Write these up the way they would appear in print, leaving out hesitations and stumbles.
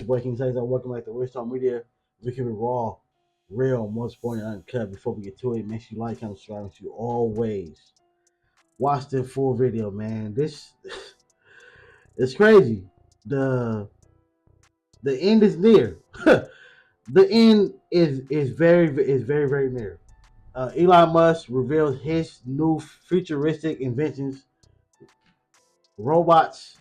your boy King Says. I'm welcome back to Rich Talk Media. We keep it raw, real, most important, uncut. Before we get to it, make sure you like, comment, subscribe, make sure you always watch the full video, man. This it's crazy. The the end is near. The end is very near. Elon Musk reveals his new futuristic inventions, robots,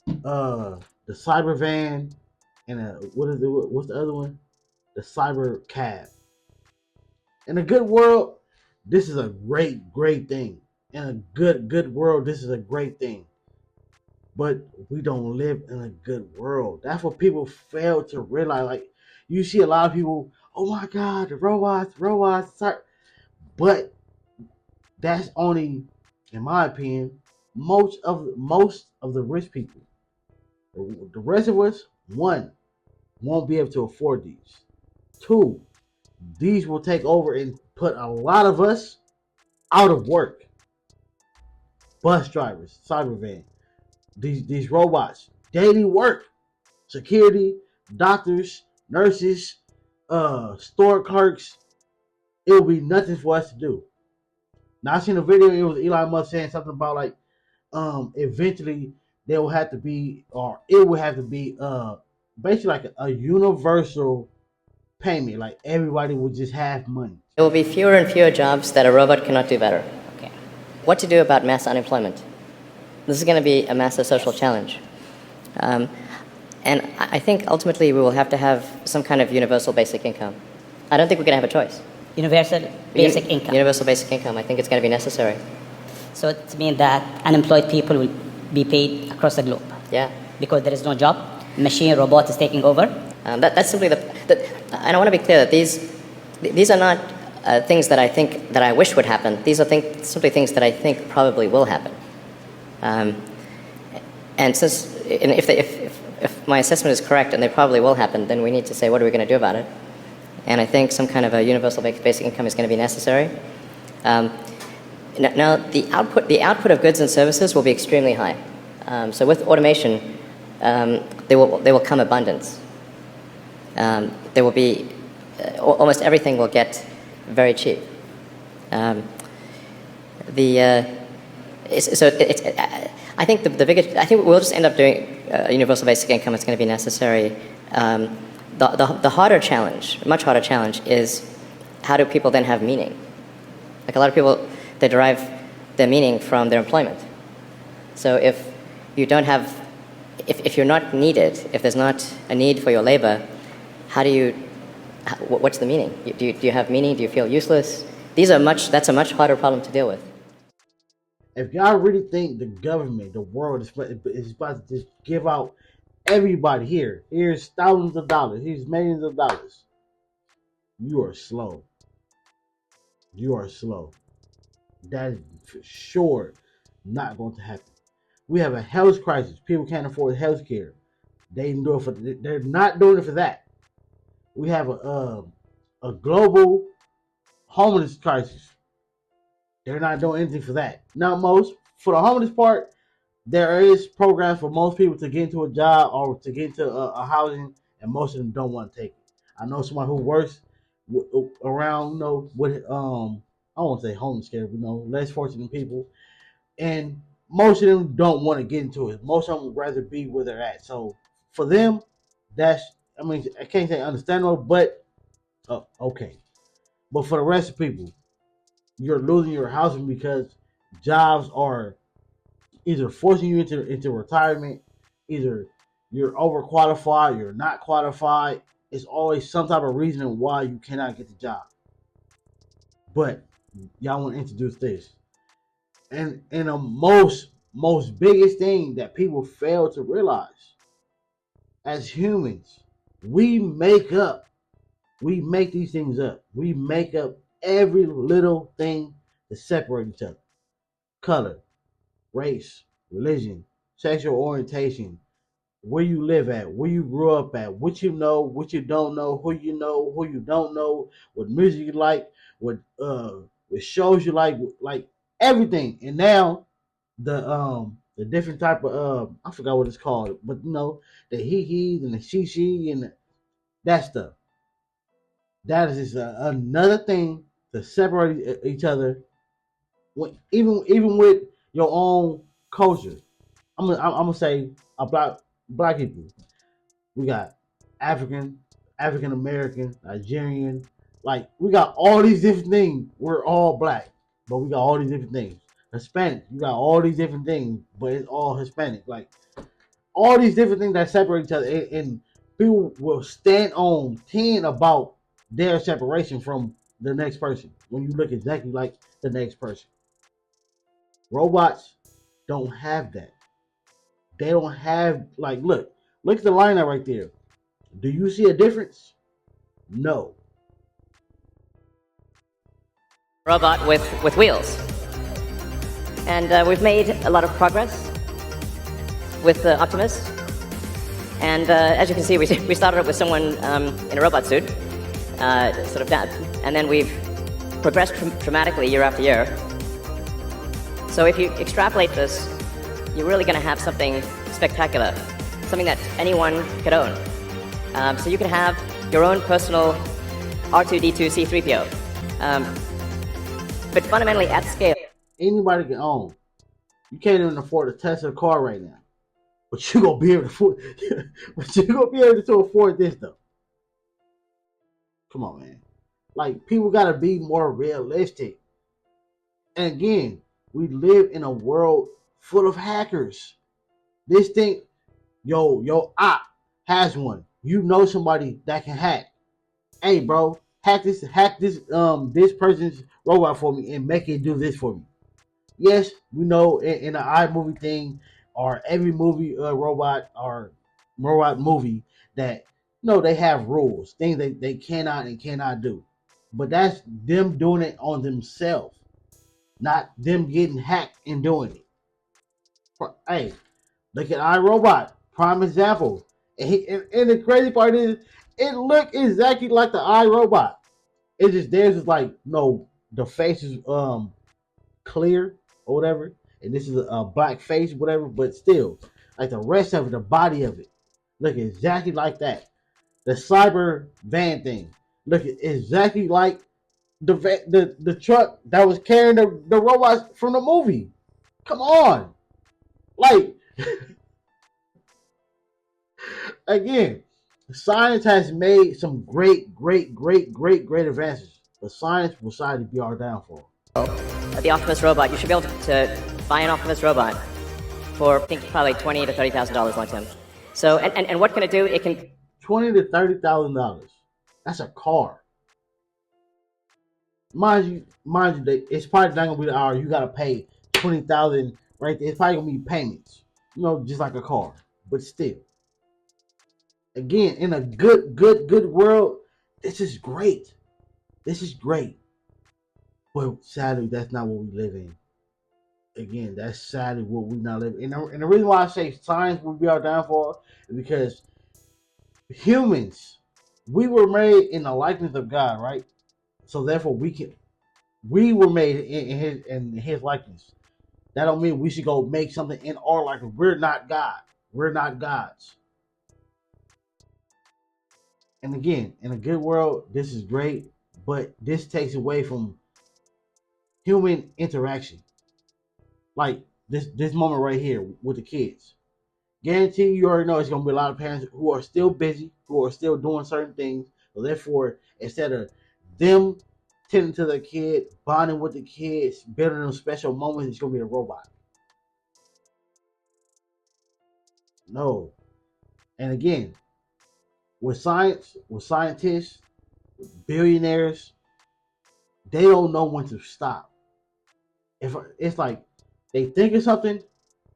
the cyber van, and what's the other one? The cyber cab. In a good world, this is a great thing. In a good world, this is a great thing. But we don't live in a good world. That's what people fail to realize. Like, you see a lot of people, oh my God, the robots. But that's only, in my opinion, most of the rich people. The rest of us, one, won't be able to afford these. Two, these will take over and put a lot of us out of work. Bus drivers, cyber van, these robots, daily work, security, doctors, nurses, store clerks. It will be nothing for us to do. Now I seen a video. It was Elon Musk saying something about like, eventually there will have to be, or it will have to be, basically like a universal payment. Like everybody will just have money. There will be fewer and fewer jobs that a robot cannot do better. Okay. What to do about mass unemployment? This is going to be a massive social challenge. And I think ultimately we will have to have some kind of universal basic income. I don't think we're going to have a choice. Universal basic income. Universal basic income. I think it's going to be necessary. So it means that unemployed people will be paid across the globe. Yeah. Because there is no job, machine, robot is taking over. That's simply and I want to be clear that these are not things that I think that I wish would happen. These are simply things that I think probably will happen. And since if my assessment is correct and they probably will happen, then we need to say, what are we going to do about it? And I think some kind of a universal basic income is going to be necessary. Now, the output of goods and services will be extremely high. So with automation, there will come abundance. There will be almost everything will get very cheap. I think I think we'll just end up doing universal basic income. It's going to be necessary. The harder challenge, much harder challenge, is how do people then have meaning? Like a lot of people, they derive their meaning from their employment. So if you don't have, if you're not needed, if there's not a need for your labor, what's the meaning? Do you have meaning? Do you feel useless? That's a much harder problem to deal with. If y'all really think the government, the world is about to just give out everybody here's thousands of dollars, here's millions of dollars, you are slow. You are slow. That is for sure not going to happen. We have a health crisis. People can't afford health care. They're not doing it for that. We have a global homeless crisis. They're not doing anything for that. Not most. For the homeless part, there is programs for most people to get into a job or to get into a housing, and most of them don't want to take it. I know someone who works around, with I don't want to say homeless care, but less fortunate people, and most of them don't want to get into it. Most of them would rather be where they're at. So for them, I can't say understandable, but okay. But for the rest of people, you're losing your housing because jobs are either forcing you into retirement, either you're overqualified, you're not qualified. It's always some type of reason why you cannot get the job. But y'all want to introduce this. And the most biggest thing that people fail to realize, as humans, we make these things up. We make up every little thing to separate each other. Color, race, religion, sexual orientation, where you live at, where you grew up at, what you know, what you don't know, who you don't know, what music you like, what shows you like everything. And now the the different type of I forgot what it's called, but the he and the she and that stuff. That is just another thing to separate each other. Even with your own culture, I'm gonna say a black people. We got African, African American, Nigerian. Like we got all these different things. We're all black, but we got all these different things. Hispanic, you got all these different things, but it's all Hispanic. Like all these different things that separate each other, and people will stand on 10 about their separation from the next person when you look exactly like the next person. Robots don't have that. They don't have like look at the lineup right there. Do you see a difference? No. Robot with wheels. And we've made a lot of progress with Optimus. And as you can see, we started up with someone in a robot suit, sort of that, and then we've progressed dramatically year after year. So if you extrapolate this, you're really going to have something spectacular, something that anyone could own. So you can have your own personal R2-D2 C-3PO, but fundamentally at scale. Anybody can own. You can't even afford a Tesla car right now, but you gonna be able to afford. But you gonna be able to afford this though. Come on, man. Like people gotta be more realistic. And again, we live in a world full of hackers. This thing, your op has one. You know somebody that can hack. Hey, bro, hack this this person's robot for me and make it do this for me. Yes, we know in the iMovie thing or every movie robot or robot movie that they have rules, things they cannot and cannot do. But that's them doing it on themselves, not them getting hacked and doing it. Hey, look at iRobot, prime example. And the crazy part is, it looked exactly like the iRobot. It's just theirs is like no, the face is clear or whatever, and this is a black face, whatever. But still, like the rest of it, the body of it, look exactly like that. The cyber van thing, look exactly like the truck that was carrying the robots from the movie. Come on, like again, science has made some great advances, but science will sadly be our downfall. The Optimus robot, you should be able to buy an Optimus robot for I think probably $20,000 to $30,000 like him. So and what can it do? It can $20,000 to $30,000. That's a car. Mind you, it's probably not gonna be the hour. You gotta pay $20,000 right there. It's probably gonna be payments, just like a car. But still, again, in a good world, this is great. This is great. But sadly, that's not what we live in. Again, that's sadly what we not live in. And the reason why I say science will be our downfall is because humans, we were made in the likeness of God, right? So therefore, we were made in His likeness. That don't mean we should go make something in our likeness. We're not God. We're not gods. And again, in a good world, this is great, but this takes away from human interaction. Like this moment right here with the kids. Guarantee you already know it's gonna be a lot of parents who are still busy, who are still doing certain things. So therefore, instead of them tending to the kid, bonding with the kids, building them special moments, it's gonna be a robot. No. And again, with science, with scientists, with billionaires, they don't know when to stop. If it's like they think of something,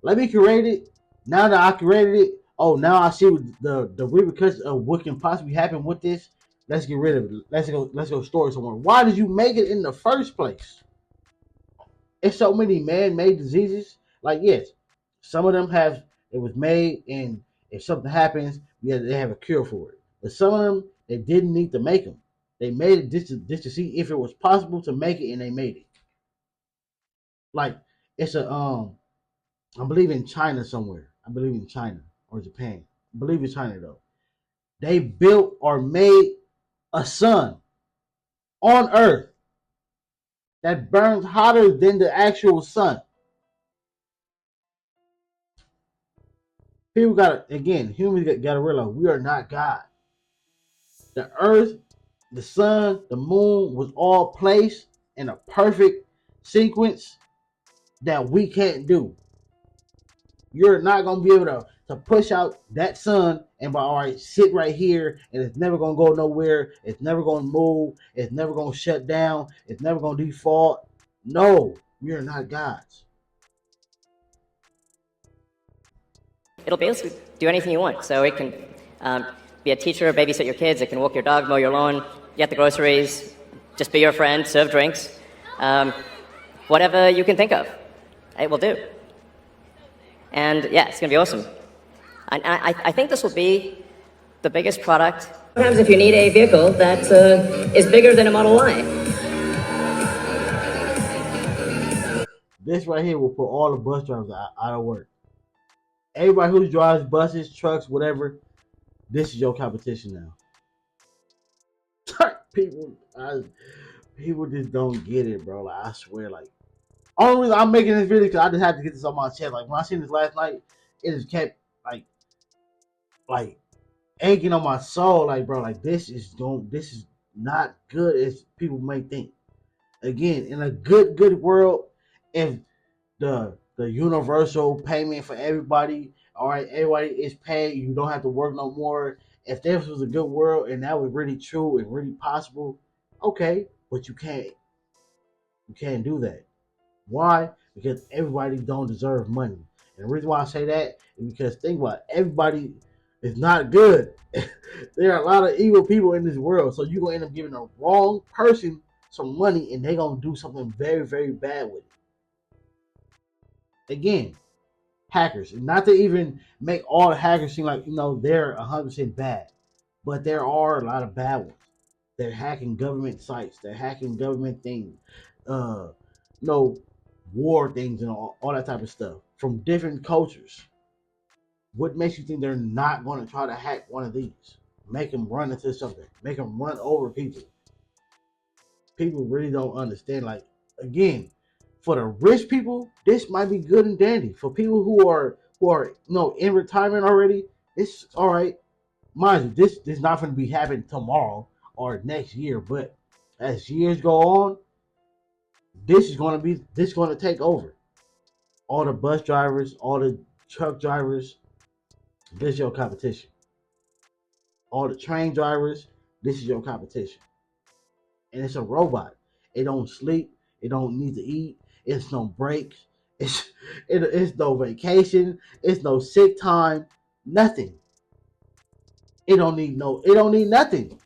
let me create it. Now that I created it, oh, now I see the repercussions of what can possibly happen with this. Let's get rid of it. Let's go store it somewhere. Why did you make it in the first place? It's so many man-made diseases. Like yes, some of them have it was made, and if something happens, yeah, they have a cure for it. But some of them they didn't need to make them. They made it just to see if it was possible to make it, and they made it. Like it's I believe in China somewhere. I believe in China or Japan. I believe in China though. They built or made a sun on Earth that burns hotter than the actual sun. People humans gotta realize we are not God. The Earth, the sun, the moon was all placed in a perfect sequence that we can't do. You're not gonna be able to push out that sun and by all right, sit right here and it's never gonna go nowhere, it's never gonna move, it's never gonna shut down, it's never gonna default. No, we are not gods. It'll basically do anything you want. So it can be a teacher, babysit your kids, it can walk your dog, mow your lawn, get the groceries, just be your friend, serve drinks. Whatever you can think of, it will do. And yeah, it's going to be awesome. I think this will be the biggest product. What happens if you need a vehicle that is bigger than a Model Y? This right here will put all the bus drivers out of work. Everybody who drives buses, trucks, whatever, this is your competition now. people, people just don't get it, bro. Like I swear, like only reason I'm making this video because I just had to get this on my chest. Like when I seen this last night, it just kept like aching on my soul. Like bro, like this is not good as people may think. Again, in a good world, if the universal payment for everybody, all right, everybody is paid, you don't have to work no more. If this was a good world and that was really true and really possible, okay, but you can't do that. Why? Because everybody don't deserve money. And the reason why I say that is because think about it, everybody is not good. There are a lot of evil people in this world. So you're gonna end up giving the wrong person some money and they're gonna do something very, very bad with it. Again, hackers. And not to even make all the hackers seem like, they're 100% bad. But there are a lot of bad ones. They're hacking government sites. They're hacking government things. War things and all that type of stuff from different cultures. What makes you think they're not going to try to hack one of these? Make them run into something. Make them run over people. People really don't understand. Like, again, for the rich people, this might be good and dandy. For people who are in retirement already, it's all right. Mind you, this is not going to be happening tomorrow or next year, but as years go on, this is going to take over. All the bus drivers, all the truck drivers, this is your competition. All the train drivers, this is your competition. And it's a robot. It don't sleep. It don't need to eat. It's no breaks. It's no vacation. It's no sick time. Nothing. It don't need nothing.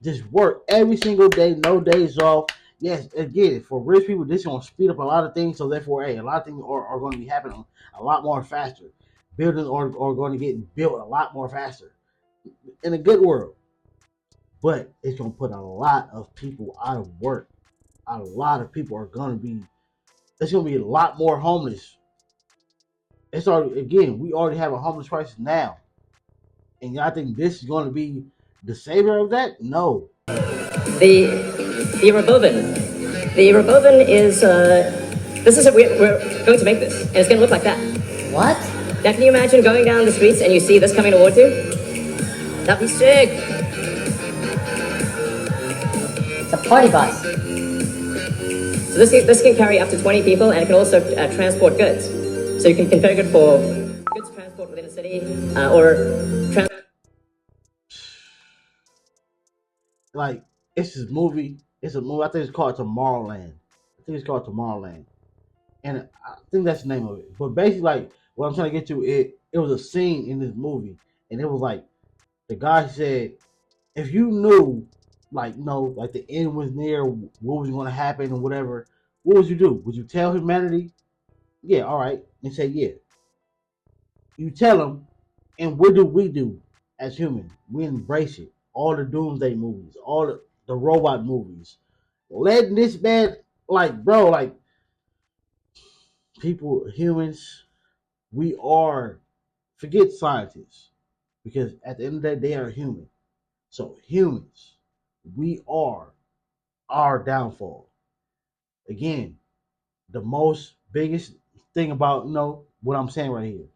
Just work every single day, no days off. Yes, again, for rich people, this is going to speed up a lot of things. So therefore, a lot of things are going to be happening a lot more faster. Buildings are going to get built a lot more faster in a good world. But it's going to put a lot of people out of work. A lot of people are going to be, there's going to be a lot more homeless. We already have a homeless crisis now. And I think this is going to be the savior of that? No. The Robovin. The Robovin is, we're going to make this, and it's going to look like that. What? Now, can you imagine going down the streets and you see this coming towards you? That'd be sick. It's a party bus. So this can carry up to 20 people, and it can also transport goods. So you can configure it for goods transport within a city, like it's this movie. It's a movie. I think it's called Tomorrowland. And I think that's the name of it. But basically, like what I'm trying to get to, it was a scene in this movie, and it was like the guy said, if you knew, like the end was near, what was going to happen and whatever, what would you do? Would you tell humanity? Yeah, all right, and say yeah. You tell them, and what do we do as humans? We embrace it. All the doomsday movies, all the robot movies, letting this man, like, bro, like, people, humans, We are, forget scientists, because at the end of the day, they are human. So humans, we are our downfall. Again, the most biggest thing about what I'm saying right here.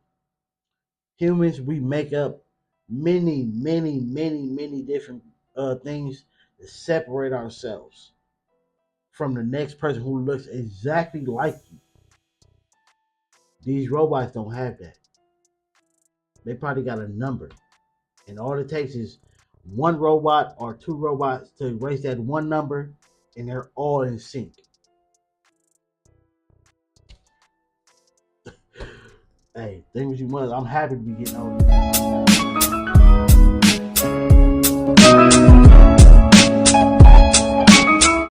Humans, we make up many different things to separate ourselves from the next person who looks exactly like you. These robots don't have that. They probably got a number. And all it takes is one robot or two robots to erase that one number, and they're all in sync. Hey, think what you must. I'm happy to be getting older.